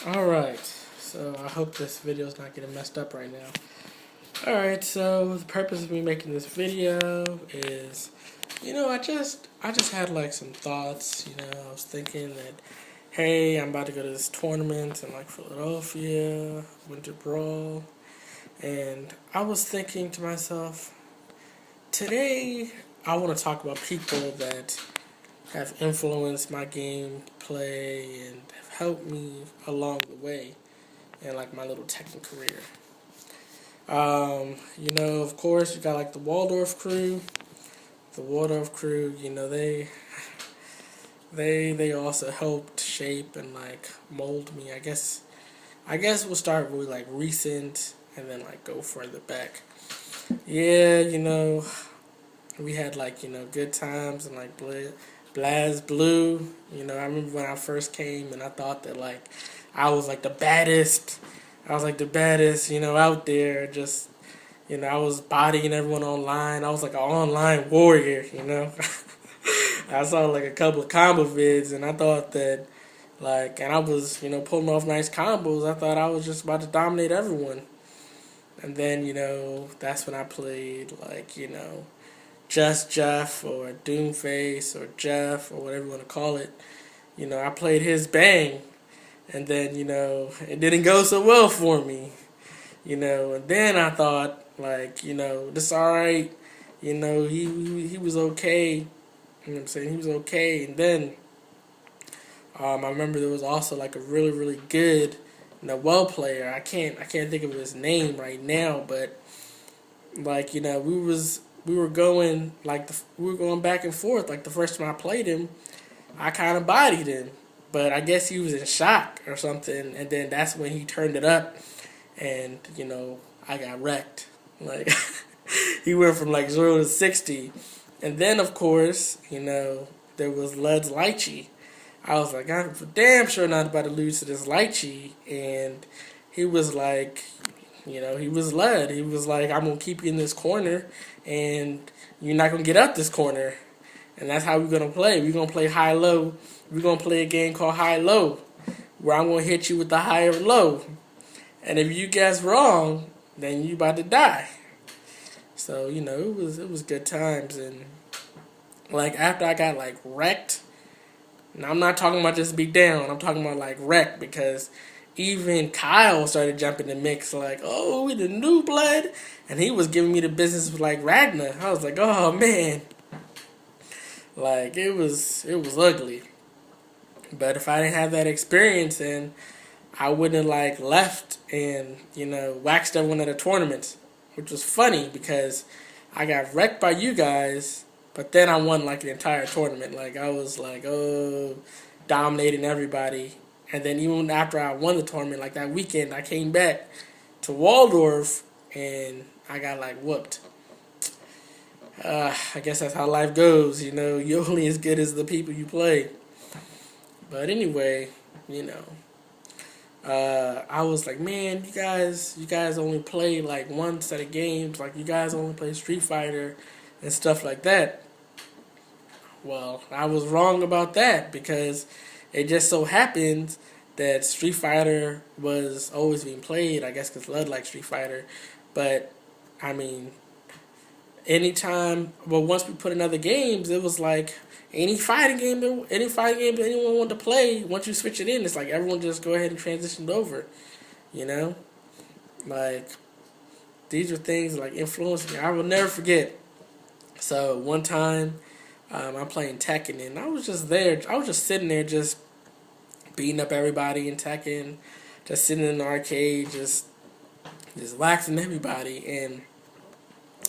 Alright, so I hope this video is not getting messed up right now. Alright, so the purpose of me making this video is, I just had like some thoughts, I was thinking that, hey, I'm about to go to this tournament in like Philadelphia, Winter Brawl, and I was thinking to myself, today I want to talk about people that have influenced my gameplay and have helped me along the way in like my little teching career. Of course, you got like the Waldorf Crew. The Waldorf Crew, they also helped shape and like mold me. I guess we'll start with like recent and then like go further back. Yeah, we had like good times and like Blaz Blue. I remember when I first came and I thought that like I was like the baddest. I was like the baddest, out there. Just I was bodying everyone online. I was like an online warrior. I saw like a couple of combo vids and I thought that and I was pulling off nice combos. I thought I was just about to dominate everyone. And then that's when I played Just Jeff or Doomface or Jeff or whatever you want to call it. I played his Bang, and then it didn't go so well for me. And then I thought this alright. He was okay. You know what I'm saying? He was okay, and then I remember there was also like a really really good well player. I can't think of his name right now, but we were going we were going back and forth. Like the first time I played him, I kind of bodied him, but I guess he was in shock or something, and then that's when he turned it up, and I got wrecked. Like he went from like 0 to 60, and then of course there was Lud's Lychee. I was like, I'm for damn sure not about to lose to this Lychee, and he was like, he was Lud. He was like, I'm gonna keep you in this corner, and you're not gonna get up this corner, and that's how we're gonna play. We're gonna play high low. We're gonna play a game called high low, where I'm gonna hit you with the higher low, and if you guess wrong, then you about to die. So it was good times, and like after I got like wrecked. Now, I'm not talking about just beat down. I'm talking about like wreck, because even Kyle started jumping the mix like, oh, we the new blood, and he was giving me the business with like Ragnar. I was like, oh man, like it was ugly. But if I didn't have that experience, then I wouldn't have like left and waxed everyone at a tournament, which was funny because I got wrecked by you guys. But then I won like the entire tournament. Like I was like, oh, dominating everybody. And then even after I won the tournament, like that weekend, I came back to Waldorf and I got like whooped. I guess that's how life goes. You're only as good as the people you play. But anyway, I was like, man, you guys only play like one set of games. Like you guys only play Street Fighter and stuff like that. Well, I was wrong about that, because it just so happens that Street Fighter was always being played, I guess because Lud liked Street Fighter. But, I mean, once we put in other games, it was like any fighting game that anyone wanted to play, once you switch it in, it's like everyone just go ahead and transition over, Like, these are things like influenced me. I will never forget. So one time, I'm playing Tekken, and I was just there. I was just sitting there, just beating up everybody in Tekken, just sitting in the arcade, just waxing everybody. And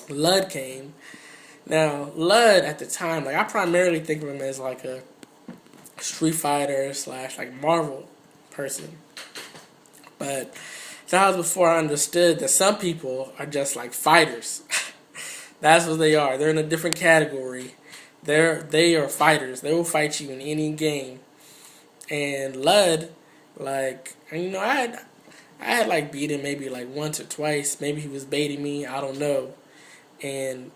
Lud came. Now Lud at the time, like I primarily think of him as like a Street Fighter / like Marvel person, but that was before I understood that some people are just like fighters. That's what they are. They're in a different category. They are fighters. They will fight you in any game. And Lud, I had like beat him maybe like once or twice. Maybe he was baiting me. I don't know. And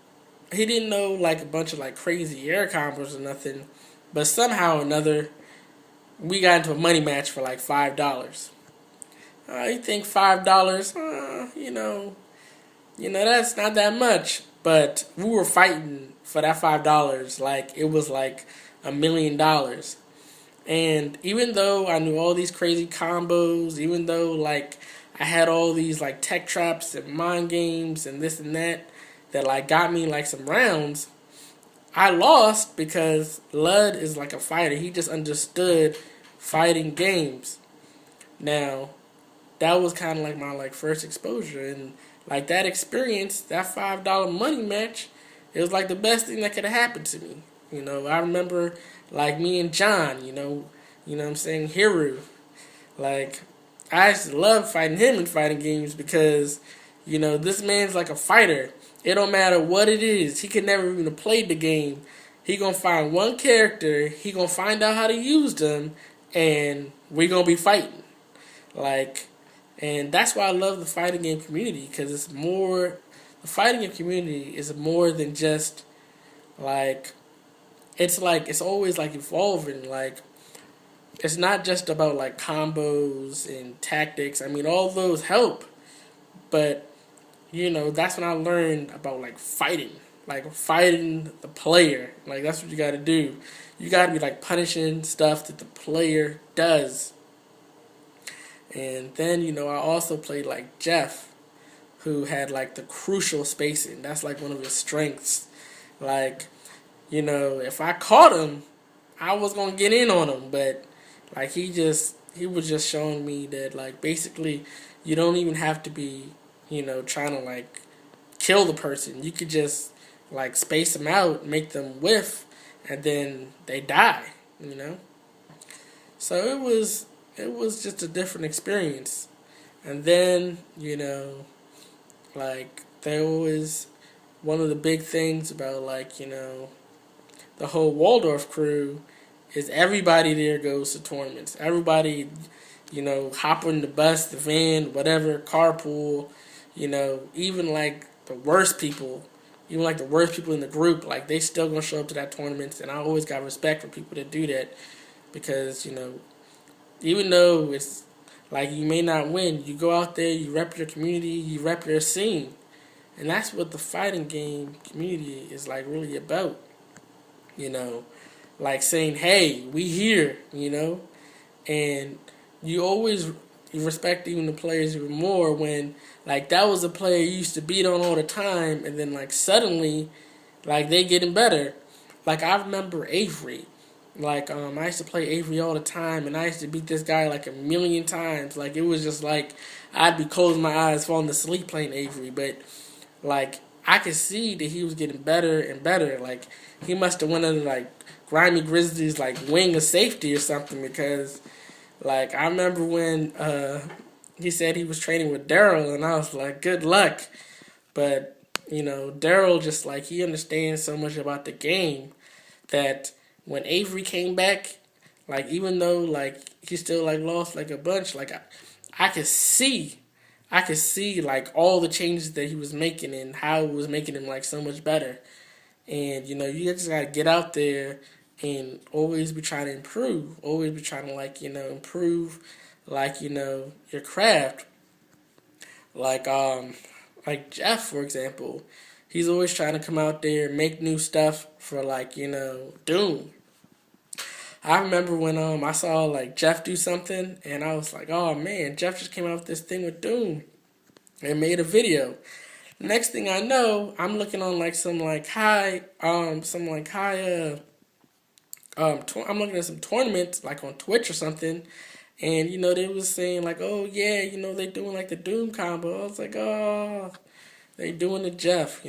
he didn't know like a bunch of like crazy air combos or nothing. But somehow or another, we got into a money match for like $5. You think $5, that's not that much. But we were fighting for that $5 like it was like $1 million. And even though I knew all these crazy combos, even though like I had all these like tech traps and mind games and this and that like got me like some rounds, I lost because Lud is like a fighter. He just understood fighting games. Now, that was kind of like my like first exposure, and like that experience, that $5 money match, it was like the best thing that could have happened to me. I remember like me and John, what I'm saying, Hiru. Like I just love fighting him in fighting games because, this man's like a fighter. It don't matter what it is. He could never even have played the game. He gonna find one character. He gonna find out how to use them, and we gonna be fighting. Like, and that's why I love the fighting game community because it's more. The fighting game community is more than just like. It's always like evolving. Like, it's not just about like combos and tactics. I mean, all those help, but that's when I learned about like fighting the player. Like that's what you got to do. You got to be like punishing stuff that the player does. And then I also played like Jeff, who had like the crucial spacing. That's like one of his strengths. Like if I caught him, I was gonna get in on him, but like he was just showing me that like basically you don't even have to be trying to like kill the person. You could just like space them out, make them whiff, and then they die. So it was just a different experience. And then like there was one of the big things about like the whole Waldorf crew is everybody there goes to tournaments. Everybody, hop on the bus, the van, whatever, carpool, even like the worst people, even like the worst people in the group, like they still gonna show up to that tournament. And I always got respect for people that do that because, even though it's like you may not win, you go out there, you rep your community, you rep your scene. And that's what the fighting game community is like really about. Like saying, hey, we here, and you respect even the players even more when like that was a player you used to beat on all the time, and then like suddenly like they getting better. Like I remember Avery. Like I used to play Avery all the time, and I used to beat this guy like 1,000,000 times. Like it was just like I'd be closing my eyes, falling asleep playing Avery, but like I could see that he was getting better and better. Like he must have went under like Grimy Grizzlies like wing of safety or something because like I remember when he said he was training with Daryl, and I was like, good luck. But Daryl just like he understands so much about the game that when Avery came back, like even though like he still like lost like a bunch, like I could see like all the changes that he was making and how it was making him like so much better. And you just gotta get out there and always be trying to improve. Always be trying to like improve like your craft. Like Jeff, for example, he's always trying to come out there and make new stuff for like Doom. I remember when I saw like Jeff do something, and I was like, oh man, Jeff just came out with this thing with Doom and made a video. Next thing I know, I'm looking on like I'm looking at some tournaments like on Twitch or something, and they was saying like, oh yeah, they doing like the Doom combo. I was like, oh, they doing the Jeff.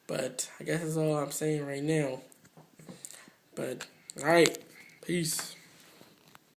But I guess that's all I'm saying right now. But all right, peace.